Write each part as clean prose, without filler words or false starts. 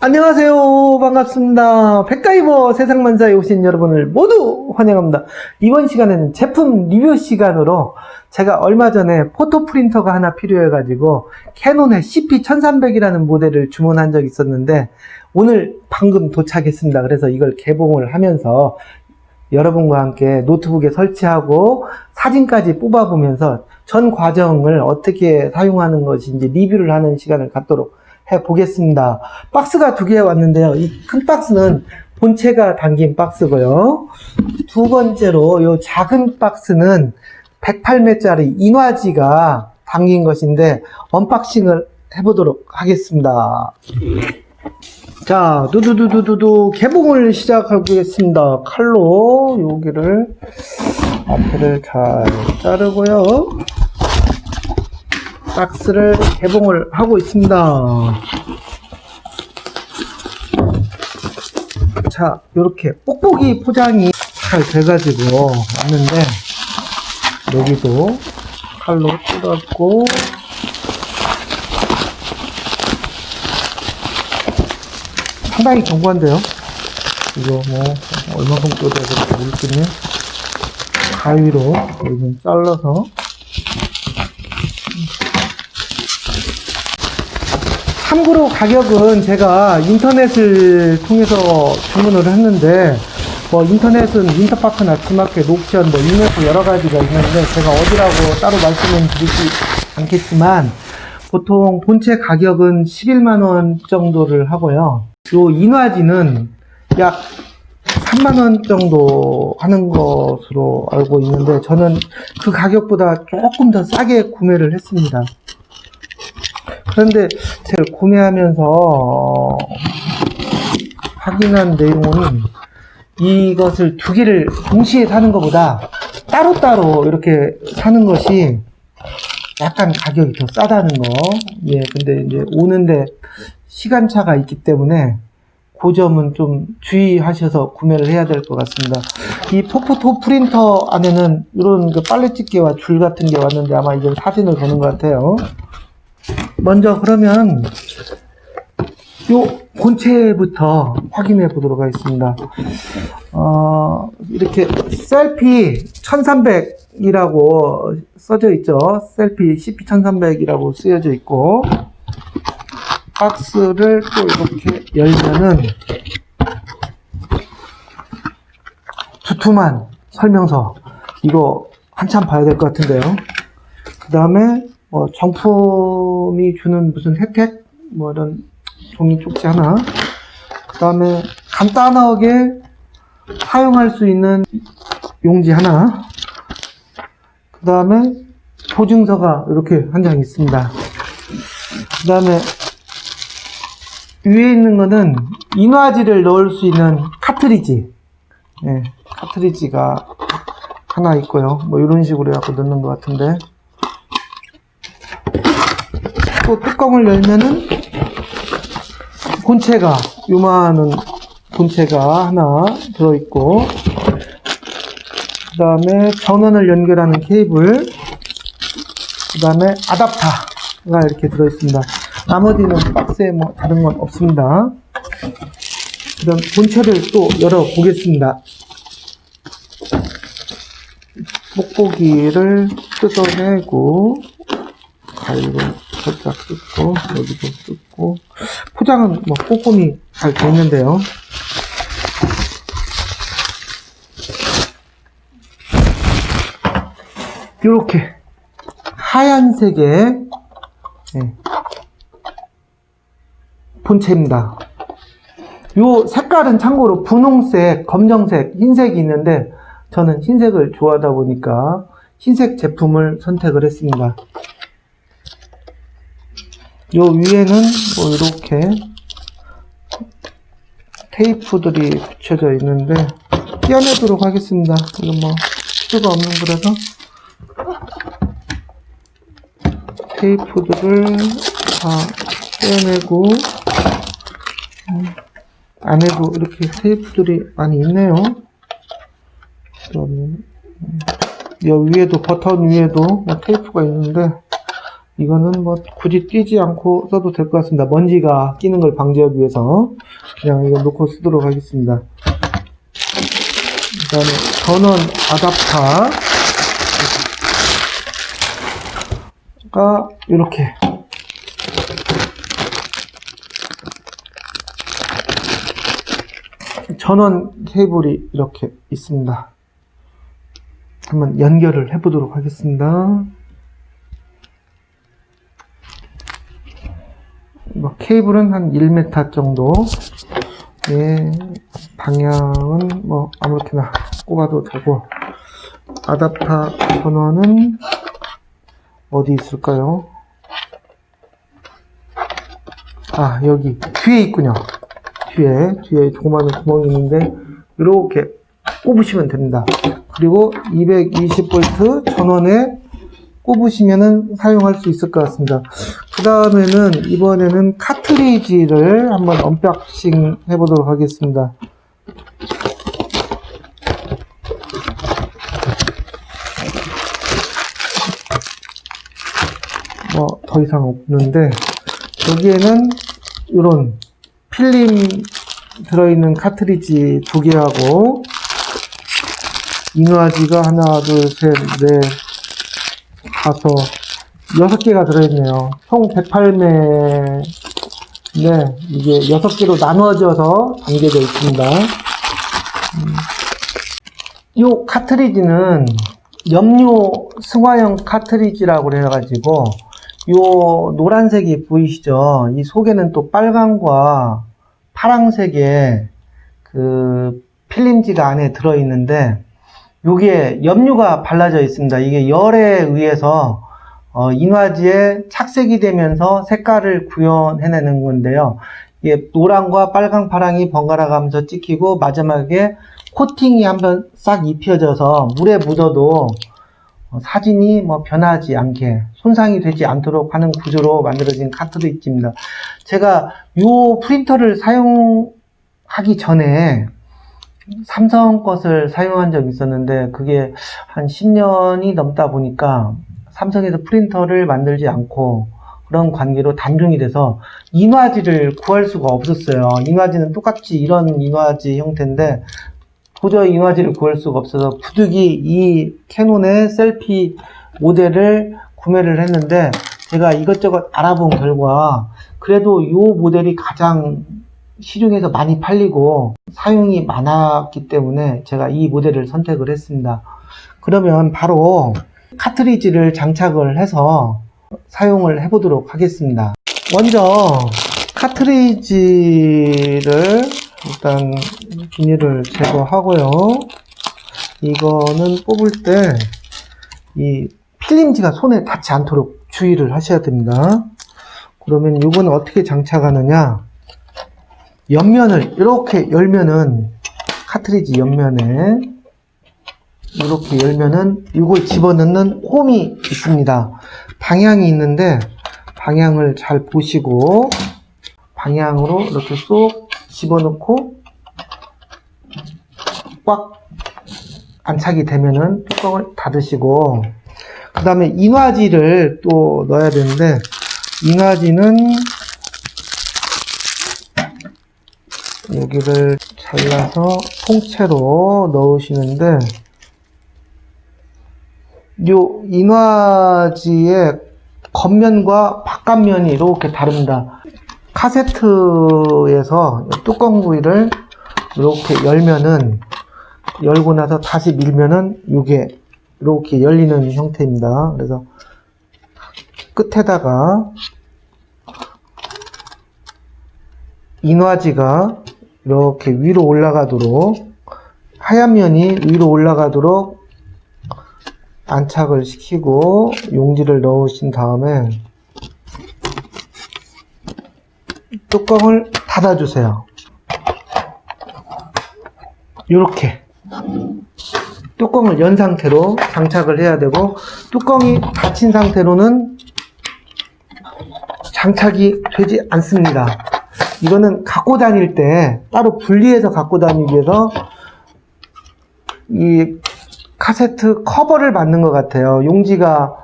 안녕하세요. 반갑습니다. 백가이버 세상만사에 오신 여러분을 모두 환영합니다. 이번 시간에는 제품 리뷰 시간으로 제가 얼마 전에 포토 프린터가 하나 필요해가지고 캐논의 CP1300이라는 모델을 주문한 적이 있었는데 오늘 방금 도착했습니다. 그래서 이걸 개봉을 하면서 여러분과 함께 노트북에 설치하고 사진까지 뽑아보면서 전 과정을 어떻게 사용하는 것인지 리뷰를 하는 시간을 갖도록 해보겠습니다. 박스가 두 개 왔는데요. 이 큰 박스는 본체가 담긴 박스고요. 두 번째로 이 작은 박스는 108매짜리 인화지가 담긴 것인데 언박싱을 해보도록 하겠습니다. 자, 두두두두두두 개봉을 시작하겠습니다. 칼로 여기를 앞에를 잘 자르고요. 박스를 개봉을 하고 있습니다. 자, 이렇게 뽁뽁이 포장이 잘 돼가지고 왔는데 여기도 칼로 뜯었고 상당히 견고한데요. 이거 뭐 얼마큼 뜯어야 될지 모르겠네요. 가위로 여기 잘라서 참고로 가격은 제가 인터넷을 통해서 주문을 했는데 뭐 인터넷은 인터파크나 지마켓, 옥션, 뭐 인메프 여러 가지가 있는데 제가 어디라고 따로 말씀은 드리지 않겠지만 보통 본체 가격은 11만원 정도를 하고요. 요 인화지는 약 3만원 정도 하는 것으로 알고 있는데 저는 그 가격보다 조금 더 싸게 구매를 했습니다. 그런데 제가 구매하면서 확인한 내용은 이것을 두 개를 동시에 사는 것보다 따로따로 이렇게 사는 것이 약간 가격이 더 싸다는 거. 예, 근데 이제 오는데 시간차가 있기 때문에 그 점은 좀 주의하셔서 구매를 해야 될 것 같습니다. 이 포토 프린터 안에는 이런 그 빨래집게와 줄 같은 게 왔는데 아마 이제 사진을 보는 것 같아요. 먼저 그러면 요 본체부터 확인해 보도록 하겠습니다. 이렇게 셀피 1300이라고 써져 있죠. 셀피 CP1300이라고 쓰여져 있고 박스를 또 이렇게 열면은 두툼한 설명서, 이거 한참 봐야 될 것 같은데요. 그 다음에 정품이 주는 무슨 혜택? 뭐 이런 종이 쪽지 하나. 그 다음에 간단하게 사용할 수 있는 용지 하나. 그 다음에 보증서가 이렇게 한 장 있습니다. 그 다음에 위에 있는 거는 인화지를 넣을 수 있는 카트리지. 네, 카트리지가 하나 있고요. 뭐 이런 식으로 해갖고 넣는 것 같은데. 또 뚜껑을 열면은 본체가 요만한 본체가 하나 들어있고 그 다음에 전원을 연결하는 케이블, 그 다음에 아답터가 이렇게 들어있습니다. 나머지는 박스에 뭐 다른 건 없습니다. 그 다음 본체를 또 열어보겠습니다. 뽁뽁이를 뜯어내고 가위로 살짝 뜯고 여기도 뜯고 포장은 뭐 꼼꼼히 잘 되어 있는데요. 이렇게 하얀색의 본체입니다. 요 색깔은 참고로 분홍색, 검정색, 흰색이 있는데 저는 흰색을 좋아하다 보니까 흰색 제품을 선택을 했습니다. 요 위에는 뭐 이렇게 테이프들이 붙여져 있는데 떼어내도록 하겠습니다. 이건 뭐 필요가 없는 거라서 테이프들을 다 떼어내고 안에도 이렇게 테이프들이 많이 있네요. 그다음에 이 위에도 버튼 위에도 뭐 테이프가 있는데 이거는 뭐 굳이 띄지 않고 써도 될 것 같습니다. 먼지가 끼는 걸 방지하기 위해서 그냥 이거 놓고 쓰도록 하겠습니다. 그 다음에 전원 아답터가 이렇게 전원 케이블이 이렇게 있습니다. 한번 연결을 해 보도록 하겠습니다. 뭐 케이블은 한 1m 정도. 예, 방향은 뭐 아무렇게나 꼽아도 되고, 아답터 전원은 어디 있을까요? 아, 여기 뒤에 있군요. 뒤에 조그마한 구멍이 있는데 이렇게 꼽으시면 됩니다. 그리고 220V 전원에 꼽으시면은 사용할 수 있을 것 같습니다. 그 다음에는 이번에는 카트리지를 한번 언박싱 해보도록 하겠습니다. 뭐 더 이상 없는데, 여기에는 이런 필름 들어있는 카트리지 2개하고 인화지가 하나, 둘, 셋, 넷, 5, 6개가 들어있네요. 총 108매. 네, 이게 6개로 나누어져서 담겨져 있습니다. 이 카트리지는 염료 승화형 카트리지라고 해가지고, 요 노란색이 보이시죠? 이 속에는 또 빨강과 파랑색의 그 필름지가 안에 들어있는데, 요게 염료가 발라져 있습니다. 이게 열에 의해서 인화지에 착색이 되면서 색깔을 구현해내는 건데요. 이게 노랑과 빨강, 파랑이 번갈아 가면서 찍히고 마지막에 코팅이 한번 싹 입혀져서 물에 묻어도 사진이 뭐 변하지 않게, 손상이 되지 않도록 하는 구조로 만들어진 카트리지입니다. 제가 요 프린터를 사용하기 전에 삼성 것을 사용한 적이 있었는데, 그게 한 10년이 넘다 보니까 삼성에서 프린터를 만들지 않고 그런 관계로 단종이 돼서 인화지를 구할 수가 없었어요. 인화지는 똑같이 이런 인화지 형태인데 도저히 인화지를 구할 수가 없어서 부득이 이 캐논의 셀피 모델을 구매를 했는데, 제가 이것저것 알아본 결과 그래도 이 모델이 가장 시중에서 많이 팔리고 사용이 많았기 때문에 제가 이 모델을 선택을 했습니다. 그러면 바로 카트리지를 장착을 해서 사용을 해보도록 하겠습니다. 먼저 카트리지를 일단 비닐을 제거하고요. 이거는 뽑을 때 이 필름지가 손에 닿지 않도록 주의를 하셔야 됩니다. 그러면 이건 어떻게 장착하느냐? 옆면을 이렇게 열면은, 카트리지 옆면에 이렇게 열면은 이걸 집어넣는 홈이 있습니다. 방향이 있는데 방향을 잘 보시고 방향으로 이렇게 쏙 집어넣고 꽉 안착이 되면은 뚜껑을 닫으시고, 그 다음에 인화지를 또 넣어야 되는데, 인화지는 여기를 잘라서 통째로 넣으시는데, 요 인화지의 겉면과 바깥면이 이렇게 다릅니다. 카세트에서 뚜껑 부위를 이렇게 열면은, 열고 나서 다시 밀면은 이게 이렇게 열리는 형태입니다. 그래서 끝에다가 인화지가 이렇게 위로 올라가도록, 하얀 면이 위로 올라가도록 안착을 시키고 용지를 넣으신 다음에 뚜껑을 닫아주세요. 이렇게 뚜껑을 연 상태로 장착을 해야 되고, 뚜껑이 닫힌 상태로는 장착이 되지 않습니다. 이거는 갖고 다닐 때 따로 분리해서 갖고 다니기 위해서 이 카세트 커버를 만든 것 같아요. 용지가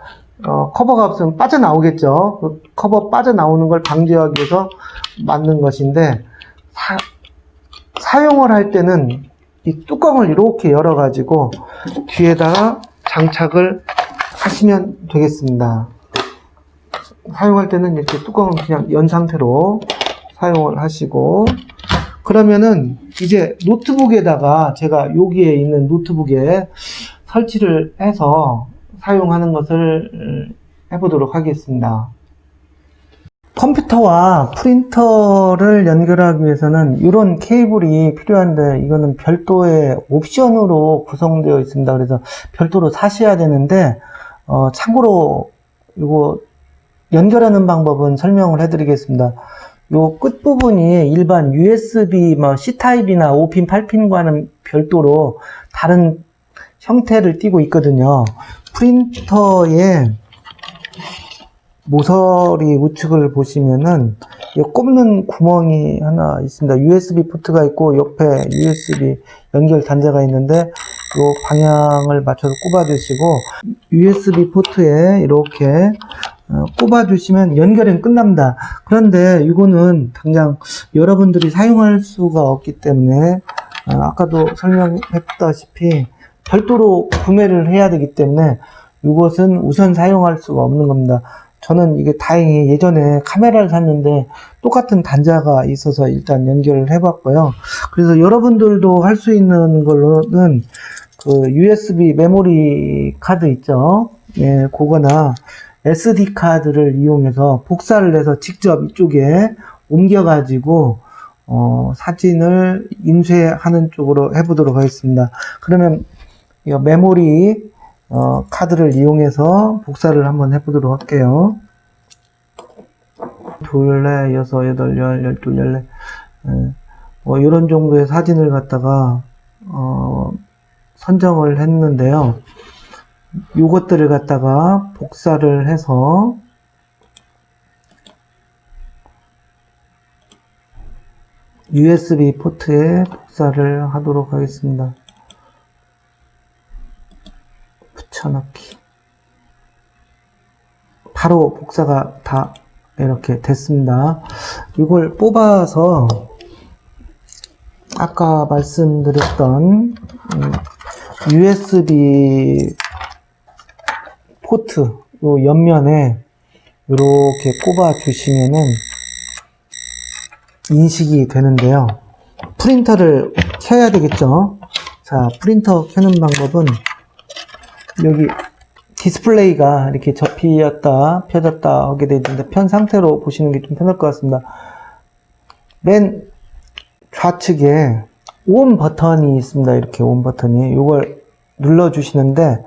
커버가 없으면 빠져나오겠죠. 그 커버 빠져나오는 걸 방지하기 위해서 만든 것인데, 사용을 할 때는 이 뚜껑을 이렇게 열어가지고 뒤에다가 장착을 하시면 되겠습니다. 사용할 때는 이렇게 뚜껑을 그냥 연 상태로 사용을 하시고, 그러면은 이제 노트북에다가 제가 여기에 있는 노트북에 설치를 해서 사용하는 것을 해보도록 하겠습니다. 컴퓨터와 프린터를 연결하기 위해서는 이런 케이블이 필요한데, 이거는 별도의 옵션으로 구성되어 있습니다. 그래서 별도로 사셔야 되는데, 참고로 이거 연결하는 방법은 설명을 해드리겠습니다. 요 끝부분이 일반 USB C타입이나 5핀, 8핀과는 별도로 다른 형태를 띠고 있거든요. 프린터의 모서리 우측을 보시면은 이 꼽는 구멍이 하나 있습니다. USB 포트가 있고 옆에 USB 연결 단자가 있는데 이 방향을 맞춰서 꼽아주시고 USB 포트에 이렇게 꼽아주시면 연결은 끝납니다. 그런데 이거는 당장 여러분들이 사용할 수가 없기 때문에 아까도 설명했다시피 별도로 구매를 해야 되기 때문에 이것은 우선 사용할 수가 없는 겁니다. 저는 이게 다행히 예전에 카메라를 샀는데 똑같은 단자가 있어서 일단 연결을 해봤고요. 그래서 여러분들도 할 수 있는 걸로는 그 USB 메모리 카드 있죠. 예, 그거나 SD 카드를 이용해서 복사를 해서 직접 이쪽에 옮겨가지고 사진을 인쇄하는 쪽으로 해보도록 하겠습니다. 그러면 이 메모리 카드를 이용해서 복사를 한번 해보도록 할게요. 둘, 넷, 여섯, 여덟, 열, 열둘, 열넷. 이런 정도의 사진을 갖다가 선정을 했는데요. 요것들을 갖다가 복사를 해서 USB 포트에 복사를 하도록 하겠습니다. 붙여넣기. 바로 복사가 다 이렇게 됐습니다. 이걸 뽑아서 아까 말씀드렸던 USB 포트 요 옆면에 이렇게 꼽아 주시면은 인식이 되는데요. 프린터를 켜야 되겠죠. 자, 프린터 켜는 방법은 여기 디스플레이가 이렇게 접히었다 펴졌다 하게 되어 있는데 편 상태로 보시는 게 좀 편할 것 같습니다. 맨 좌측에 온 버튼이 있습니다. 이렇게 온 버튼이 이걸 눌러 주시는데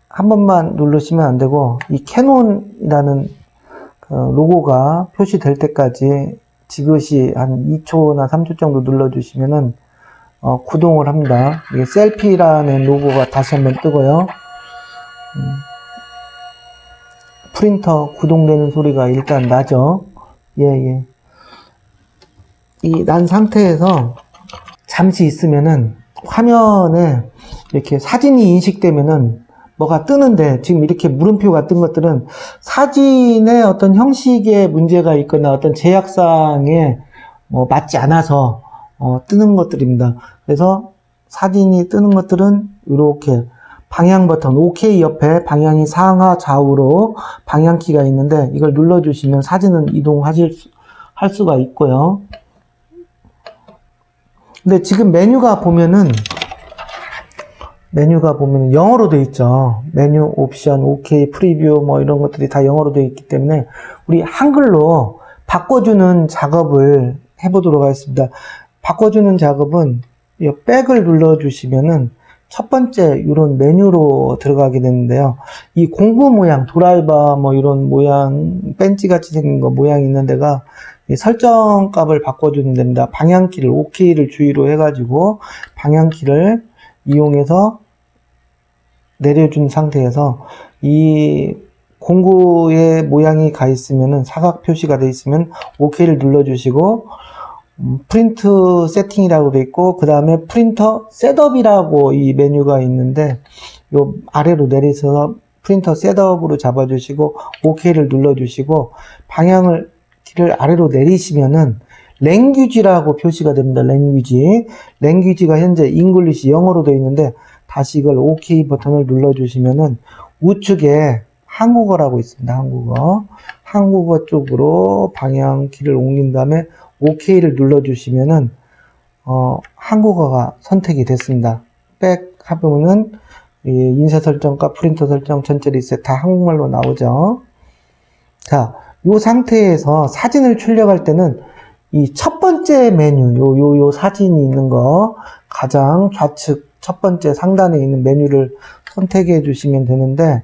한 번만 누르시면 안 되고 이 캐논이라는 로고가 표시될 때까지 지그시 한 2초나 3초 정도 눌러 주시면은 구동을 합니다. 이게 셀피라는 로고가 다시 한번 뜨고요. 프린터 구동되는 소리가 일단 나죠. 예. 이 난 상태에서 잠시 있으면은 화면에 이렇게 사진이 인식되면은 뭐가 뜨는데, 지금 이렇게 물음표가 뜬 것들은 사진의 어떤 형식에 문제가 있거나 어떤 제약사항에 맞지 않아서 뜨는 것들입니다. 그래서 사진이 뜨는 것들은 이렇게 방향 버튼 OK 옆에 방향이 상하 좌우로 방향키가 있는데 이걸 눌러주시면 사진은 할 수가 있고요. 근데 지금 메뉴가 보면은 영어로 되어 있죠. 메뉴, 옵션, OK, 프리뷰 뭐 이런 것들이 다 영어로 되어 있기 때문에 우리 한글로 바꿔주는 작업을 해보도록 하겠습니다. 바꿔주는 작업은 이 백을 눌러주시면은 첫 번째 이런 메뉴로 들어가게 되는데요. 이 공구 모양, 드라이버 뭐 이런 모양, 벤치 같이 생긴 거 모양이 있는 데가 설정 값을 바꿔주는 데입니다. 방향키를 OK를 주의로 해가지고 방향키를 이용해서 내려준 상태에서 이 공구의 모양이 가 있으면은 사각 표시가 되어 있으면 OK를 눌러주시고 프린트 세팅이라고 되어 있고 그 다음에 프린터 셋업이라고 이 메뉴가 있는데 요 아래로 내려서 프린터 셋업으로 잡아주시고 OK를 눌러주시고 방향을 키를 아래로 내리시면은 랭귀지라고 표시가 됩니다. 랭귀지가 현재 잉글리시 영어로 되어 있는데 다시 이걸 OK 버튼을 눌러주시면은 우측에 한국어라고 있습니다. 한국어 쪽으로 방향 키를 옮긴 다음에 OK를 눌러주시면은 한국어가 선택이 됐습니다. 백 하면은 인쇄 설정과 프린터 설정 전체 리셋 다 한국말로 나오죠. 자, 이 상태에서 사진을 출력할 때는 이 첫 번째 메뉴, 요 사진이 있는 거 가장 좌측 첫 번째 상단에 있는 메뉴를 선택해 주시면 되는데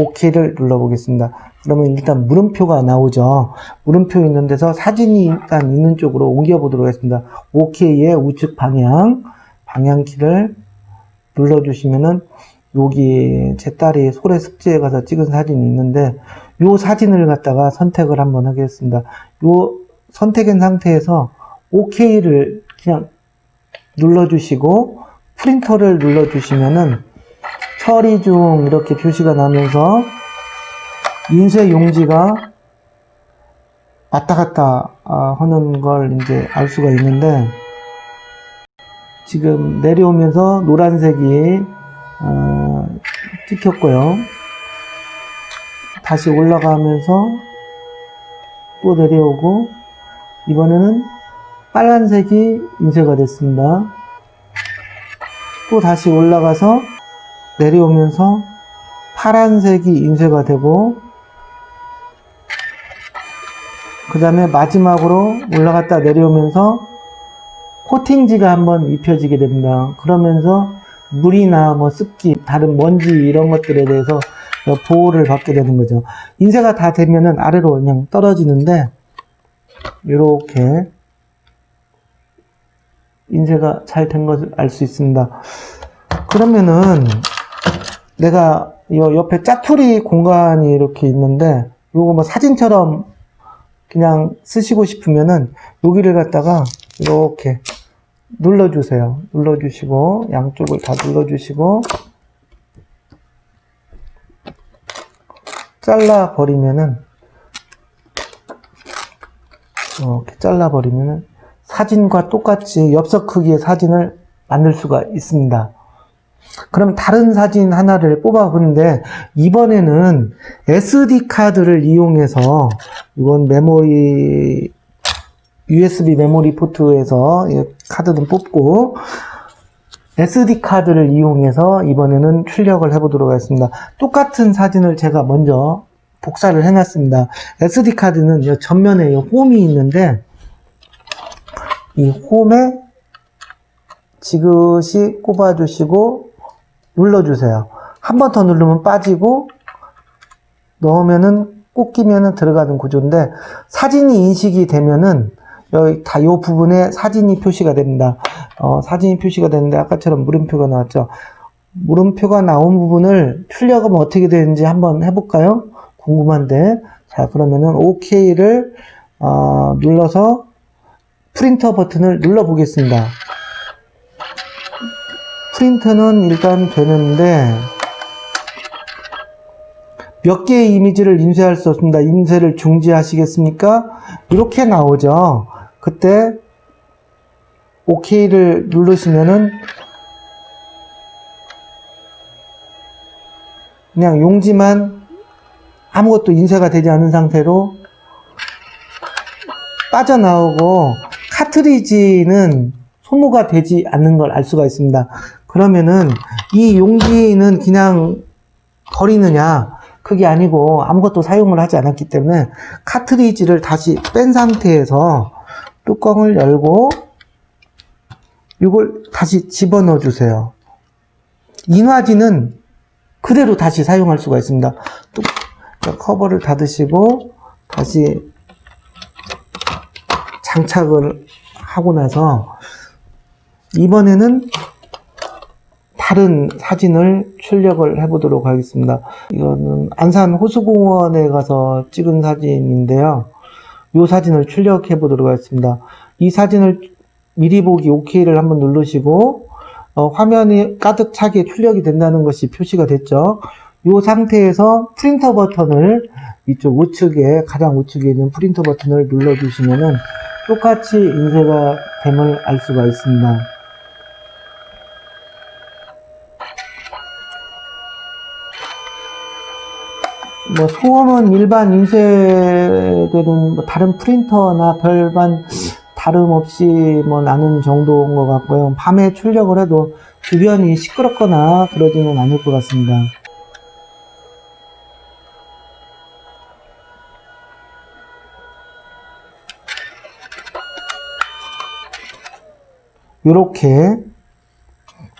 OK를 눌러 보겠습니다. 그러면 일단 물음표가 나오죠. 물음표 있는 데서 사진이 일단 있는 쪽으로 옮겨 보도록 하겠습니다. OK의 우측 방향키를 눌러 주시면은 여기 제 딸이 소래 습지에 가서 찍은 사진이 있는데 요 사진을 갖다가 선택을 한번 하겠습니다. 요 선택한 상태에서 OK를 그냥 눌러주시고 프린터를 눌러주시면은 처리 중 이렇게 표시가 나면서 인쇄 용지가 왔다 갔다 하는 걸 이제 알 수가 있는데 지금 내려오면서 노란색이 찍혔고요. 다시 올라가면서 또 내려오고 이번에는 빨간색이 인쇄가 됐습니다. 또 다시 올라가서 내려오면서 파란색이 인쇄가 되고 그 다음에 마지막으로 올라갔다 내려오면서 코팅지가 한번 입혀지게 됩니다. 그러면서 물이나 뭐 습기, 다른 먼지 이런 것들에 대해서 보호를 받게 되는 거죠. 인쇄가 다 되면은 아래로 그냥 떨어지는데 이렇게 인쇄가 잘 된 것을 알 수 있습니다. 그러면은 내가 이 옆에 짜투리 공간이 이렇게 있는데 요거 뭐 사진처럼 그냥 쓰시고 싶으면은 여기를 갖다가 이렇게 눌러주세요. 눌러주시고 양쪽을 다 눌러주시고 잘라버리면은 이렇게 잘라버리면은 사진과 똑같이 엽서 크기의 사진을 만들 수가 있습니다. 그럼 다른 사진 하나를 뽑아보는데 이번에는 SD 카드를 이용해서 이건 메모리 USB 메모리 포트에서 카드는 뽑고 SD 카드를 이용해서 이번에는 출력을 해보도록 하겠습니다. 똑같은 사진을 제가 먼저 복사를 해놨습니다. SD 카드는 이 전면에 홈이 있는데 이 홈에 지그시 꼽아주시고 눌러주세요. 한 번 더 누르면 빠지고 넣으면은 꼭 끼면은 들어가는 구조인데 사진이 인식이 되면은 여기 다 요 부분에 사진이 표시가 됩니다. 사진이 표시가 되는데 아까처럼 물음표가 나왔죠. 물음표가 나온 부분을 출력하면 어떻게 되는지 한번 해볼까요? 궁금한데. 자, 그러면은 OK를 눌러서 프린터 버튼을 눌러 보겠습니다. 프린터는 일단 되는데 몇 개의 이미지를 인쇄할 수 없습니다. 인쇄를 중지하시겠습니까? 이렇게 나오죠. 그때 OK를 누르시면은 그냥 용지만 아무것도 인쇄가 되지 않은 상태로 빠져나오고 카트리지는 소모가 되지 않는 걸 알 수가 있습니다. 그러면은 이 용기는 그냥 버리느냐? 그게 아니고 아무것도 사용을 하지 않았기 때문에 카트리지를 다시 뺀 상태에서 뚜껑을 열고 이걸 다시 집어넣어 주세요. 인화지는 그대로 다시 사용할 수가 있습니다. 커버를 닫으시고 다시 장착을 하고 나서 이번에는 다른 사진을 출력을 해보도록 하겠습니다. 이거는 안산 호수공원에 가서 찍은 사진인데요. 이 사진을 출력해 보도록 하겠습니다. 이 사진을 미리 보기 OK를 한번 누르시고 화면이 가득 차게 출력이 된다는 것이 표시가 됐죠. 이 상태에서 프린터 버튼을 이쪽 우측에, 가장 우측에 있는 프린터 버튼을 눌러주시면은 똑같이 인쇄가 됨을 알 수가 있습니다. 뭐 소음은 일반 인쇄되는 뭐 다른 프린터나 별반 다름없이 뭐 나는 정도인 것 같고요. 밤에 출력을 해도 주변이 시끄럽거나 그러지는 않을 것 같습니다. 요렇게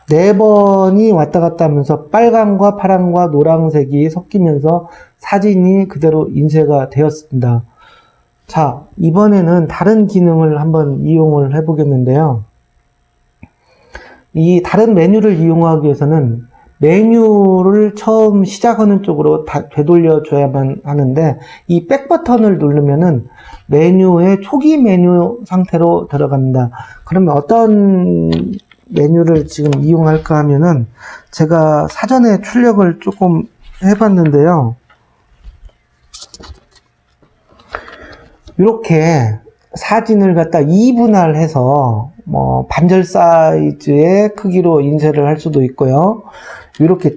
4번이 왔다 갔다 하면서 빨강과 파랑과 노란색이 섞이면서 사진이 그대로 인쇄가 되었습니다. 자, 이번에는 다른 기능을 한번 이용을 해 보겠는데요. 이 다른 메뉴를 이용하기 위해서는 메뉴를 처음 시작하는 쪽으로 되돌려 줘야만 하는데, 이 백 버튼을 누르면은 메뉴의 초기 메뉴 상태로 들어갑니다. 그러면 어떤 메뉴를 지금 이용할까 하면은, 제가 사전에 출력을 조금 해봤는데요. 이렇게 사진을 갖다 2분할해서 뭐 반절 사이즈의 크기로 인쇄를 할 수도 있고요. 이렇게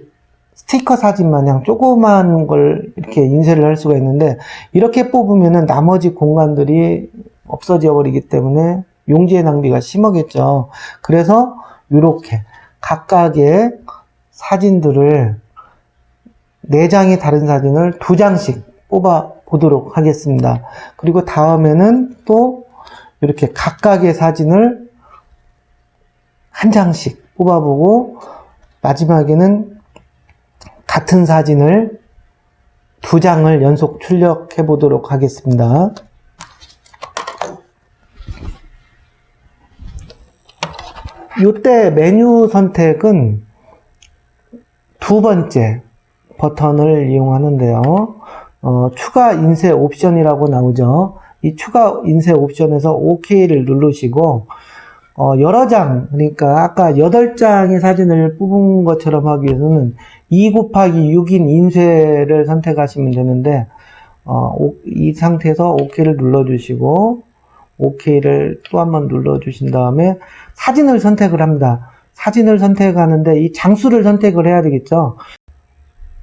스티커 사진 마냥 조그만 걸 이렇게 인쇄를 할 수가 있는데, 이렇게 뽑으면은 나머지 공간들이 없어져 버리기 때문에 용지의 낭비가 심하겠죠. 그래서 이렇게 각각의 사진들을 4장의 다른 사진을 2장씩 뽑아 보도록 하겠습니다. 그리고 다음에는 또 이렇게 각각의 사진을 1장씩 뽑아보고, 마지막에는 같은 사진을 2장을 연속 출력해 보도록 하겠습니다. 이때 메뉴 선택은 2번째 버튼을 이용하는데요. 추가 인쇄 옵션이라고 나오죠. 이 추가 인쇄 옵션에서 OK를 누르시고, 여러 장, 그러니까 아까 8장의 사진을 뽑은 것처럼 하기 위해서는 2 곱하기 6인 인쇄를 선택하시면 되는데, 이 상태에서 OK를 눌러주시고, OK를 또 한번 눌러주신 다음에 사진을 선택을 합니다. 사진을 선택하는데 이 장수를 선택을 해야 되겠죠.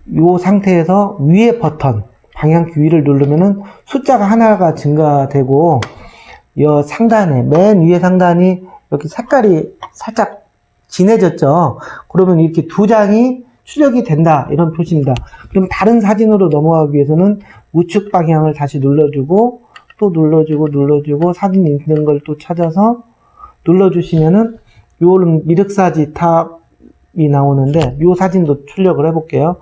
이 상태에서 위에 버튼, 방향키 위를 누르면은 숫자가 하나가 증가되고, 이 상단에, 맨 위에 상단이 이렇게 색깔이 살짝 진해졌죠. 그러면 이렇게 2장이 출력이 된다, 이런 표시입니다. 그럼 다른 사진으로 넘어가기 위해서는 우측 방향을 다시 눌러주고, 또 눌러주고, 사진 있는 걸 또 찾아서 눌러주시면은 요런 미륵사지 탑이 나오는데, 요 사진도 출력을 해볼게요.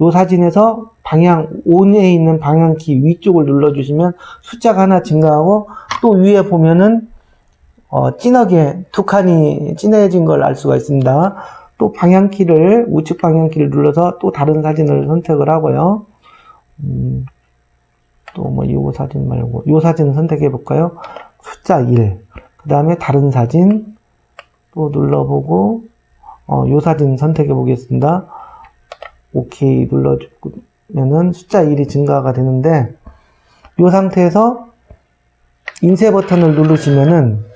요 사진에서 방향, 온에 있는 방향키 위쪽을 눌러주시면 숫자가 하나 증가하고, 또 위에 보면은 진하게 2칸이 진해진 걸 알 수가 있습니다. 또 방향키를, 우측 방향키를 눌러서 또 다른 사진을 선택을 하고요. 또 뭐 요 사진 말고 요 사진 선택해 볼까요? 숫자 1. 그 다음에 다른 사진 또 눌러보고 요 사진 선택해 보겠습니다. OK 눌러주면은 숫자 1이 증가가 되는데, 이 상태에서 인쇄 버튼을 누르시면은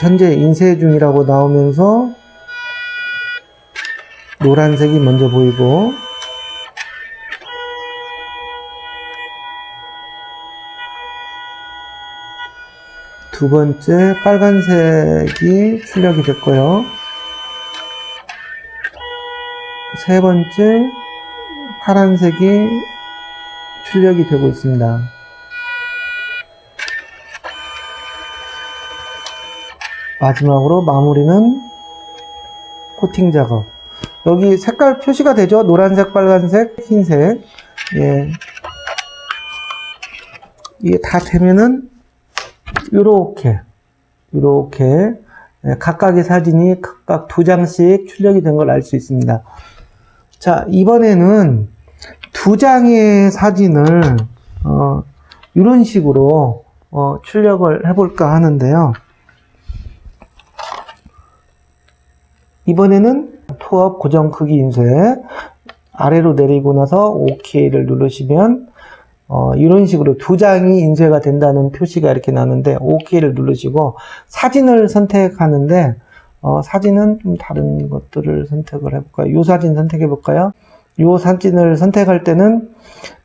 현재 인쇄 중이라고 나오면서 노란색이 먼저 보이고, 두 번째 빨간색이 출력이 됐고요. 세 번째 파란색이 출력이 되고 있습니다. 마지막으로 마무리는 코팅 작업. 여기 색깔 표시가 되죠? 노란색, 빨간색, 흰색. 예. 이게 다 되면은 요렇게 각각의 사진이 각각 2장씩 출력이 된 걸 알 수 있습니다. 자, 이번에는 2장의 사진을 이런 식으로 출력을 해볼까 하는데요. 이번에는 투업 고정 크기 인쇄 아래로 내리고 나서 OK를 누르시면 이런 식으로 두 장이 인쇄가 된다는 표시가 이렇게 나는데 OK를 누르시고 사진을 선택하는데 사진은 좀 다른 것들을 선택을 해볼까요? 이 사진 선택해 볼까요? 이 사진을 선택할 때는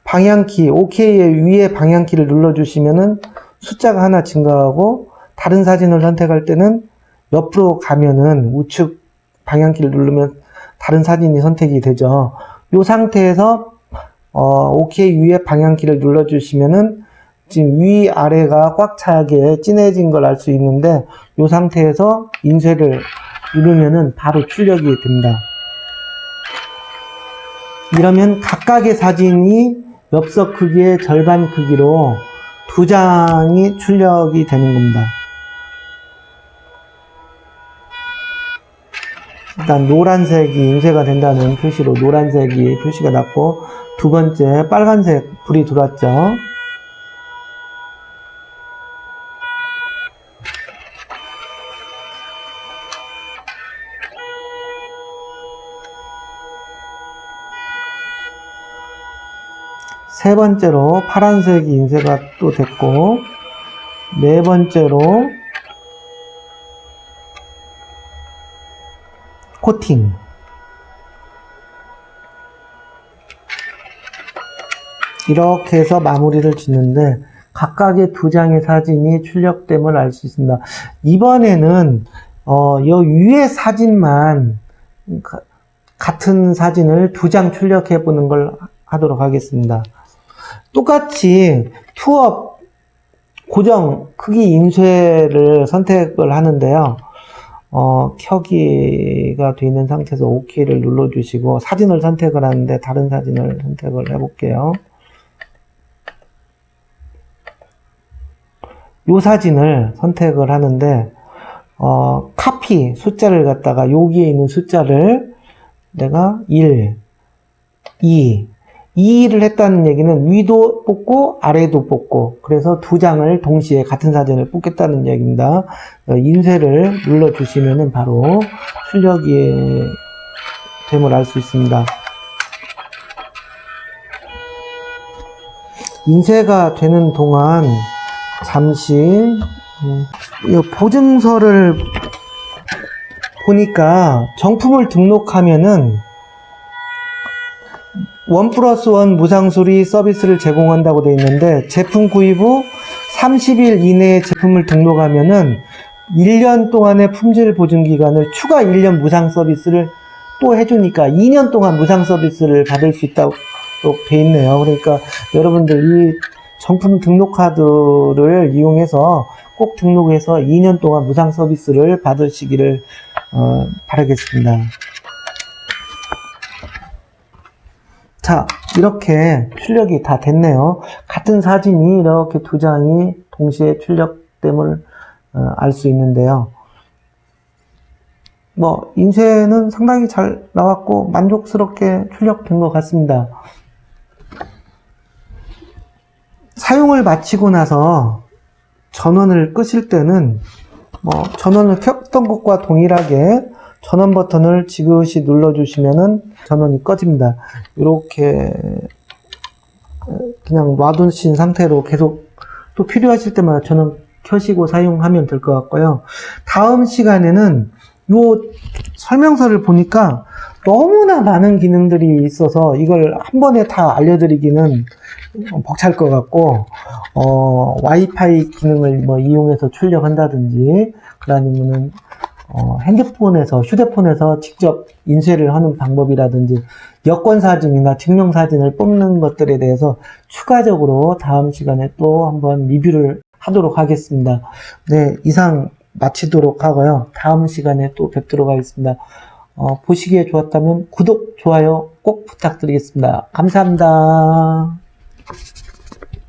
방향키 OK의 위에 방향키를 눌러주시면은 숫자가 하나 증가하고, 다른 사진을 선택할 때는 옆으로 가면은 우측 방향키를 누르면 다른 사진이 선택이 되죠. 이 상태에서 OK 위에 방향키를 눌러주시면은 지금 위아래가 꽉 차게 진해진 걸 알 수 있는데, 이 상태에서 인쇄를 누르면은 바로 출력이 됩니다. 이러면 각각의 사진이 엽서 크기의 절반 크기로 두 장이 출력이 되는 겁니다. 일단 노란색이 인쇄가 된다는 표시로 노란색이 표시가 났고, 두 번째 빨간색 불이 들어왔죠. 세 번째로 파란색이 인쇄가 또 됐고, 네 번째로 코팅. 이렇게 해서 마무리를 짓는데 각각의 두 장의 사진이 출력됨을 알 수 있습니다. 이번에는 이 위에 사진만 같은 사진을 두 장 출력해 보는 걸 하도록 하겠습니다. 똑같이 투업 고정 크기 인쇄를 선택을 하는데요. 켜기가 되어 있는 상태에서 OK를 눌러주시고 사진을 선택을 하는데 다른 사진을 선택을 해볼게요. 이 사진을 선택을 하는데 카피 숫자를 갖다가 여기에 있는 숫자를 내가 1, 2를 했다는 얘기는 위도 뽑고 아래도 뽑고, 그래서 두 장을 동시에 같은 사진을 뽑겠다는 얘기입니다. 인쇄를 눌러주시면 바로 출력이 됨을 알 수 있습니다. 인쇄가 되는 동안 잠시 이 보증서를 보니까 정품을 등록하면은 1+1 무상수리 서비스를 제공한다고 되어 있는데, 제품 구입 후 30일 이내에 제품을 등록하면은 1년 동안의 품질 보증 기간을 추가 1년 무상 서비스를 또 해주니까 2년 동안 무상 서비스를 받을 수 있다고 되어 있네요. 그러니까 여러분들 이 정품 등록 카드를 이용해서 꼭 등록해서 2년 동안 무상 서비스를 받으시기를 바라겠습니다. 자, 이렇게 출력이 다 됐네요. 같은 사진이 이렇게 두 장이 동시에 출력됨을 알 수 있는데요. 인쇄는 상당히 잘 나왔고 만족스럽게 출력된 것 같습니다. 사용을 마치고 나서 전원을 끄실 때는 전원을 켰던 것과 동일하게 전원 버튼을 지그시 눌러주시면은 전원이 꺼집니다. 이렇게 그냥 놔두신 상태로 계속 또 필요하실 때마다 전원 켜시고 사용하면 될 것 같고요. 다음 시간에는 요 설명서를 보니까 너무나 많은 기능들이 있어서 이걸 한 번에 다 알려드리기는 벅찰 것 같고, 와이파이 기능을 이용해서 출력한다든지, 아니면은 핸드폰에서, 휴대폰에서 직접 인쇄를 하는 방법이라든지, 여권사진이나 증명사진을 뽑는 것들에 대해서 추가적으로 다음 시간에 또 한번 리뷰를 하도록 하겠습니다. 네, 이상 마치도록 하고요. 다음 시간에 또 뵙도록 하겠습니다. 보시기에 좋았다면 구독, 좋아요 꼭 부탁드리겠습니다. 감사합니다.